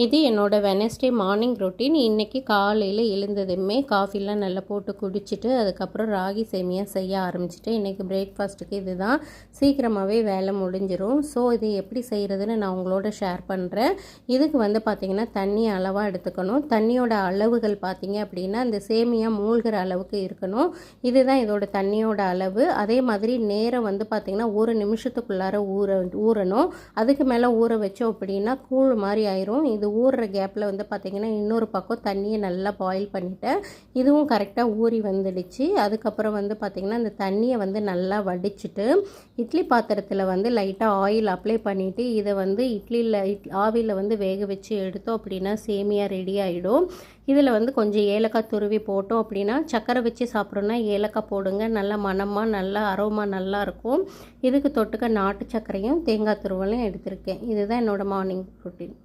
இது என்னோட Wednesday morning routine. இன்றைக்கி காலையில் எழுந்ததுமே காஃபிலாம் நல்லா போட்டு குடிச்சிட்டு அதுக்கப்புறம் ராகி சேமியா செய்ய ஆரம்பிச்சிட்டு இன்றைக்கி பிரேக்ஃபாஸ்ட்டுக்கு இது தான் சீக்கிரமாகவே வேலை முடிஞ்சிடும். ஸோ இது எப்படி செய்கிறதுன்னு நான் உங்களோட ஷேர் பண்ணுறேன். இதுக்கு பார்த்திங்கன்னா தண்ணி அளவாக எடுத்துக்கணும். தண்ணியோட அளவுகள் பார்த்திங்க அப்படின்னா இந்த சேமியா மூழ்கிற அளவுக்கு இருக்கணும். இதுதான் இதோட தண்ணியோட அளவு. அதே மாதிரி நேரம் பார்த்திங்கன்னா 1 நிமிஷத்துக்குள்ளார ஊறணும். அதுக்கு மேலே ஊற வச்சோம் அப்படின்னா கூழ் மாதிரி ஆயிரும். இது ஊறுற கேப்பில் பார்த்திங்கன்னா இன்னொரு பக்கம் தண்ணியை நல்லா பாயில் பண்ணிவிட்டேன். இதுவும் கரெக்டாக ஊறி வந்துடுச்சு. அதுக்கப்புறம் பார்த்திங்கன்னா இந்த தண்ணியை நல்லா வடிச்சிட்டு இட்லி பாத்திரத்தில் லைட்டாக ஆயில் அப்ளை பண்ணிவிட்டு இதை இட்லியில் ஆவியில் வேக வச்சு எடுத்தோம் அப்படின்னா சேமியா ரெடி ஆகிடும். இதில் கொஞ்சம் ஏலக்காய் துருவி போட்டோம் அப்படின்னா சக்கரை வச்சு சாப்பிட்றோன்னா ஏலக்காய் போடுங்க. நல்லா மணமாக நல்லா அரோமா நல்லாயிருக்கும். இதுக்கு தொட்டுக்க நாட்டு சக்கரையும் தேங்காய் துருவலையும் எடுத்திருக்கேன். இதுதான் என்னோடய மார்னிங் ரொட்டீன்.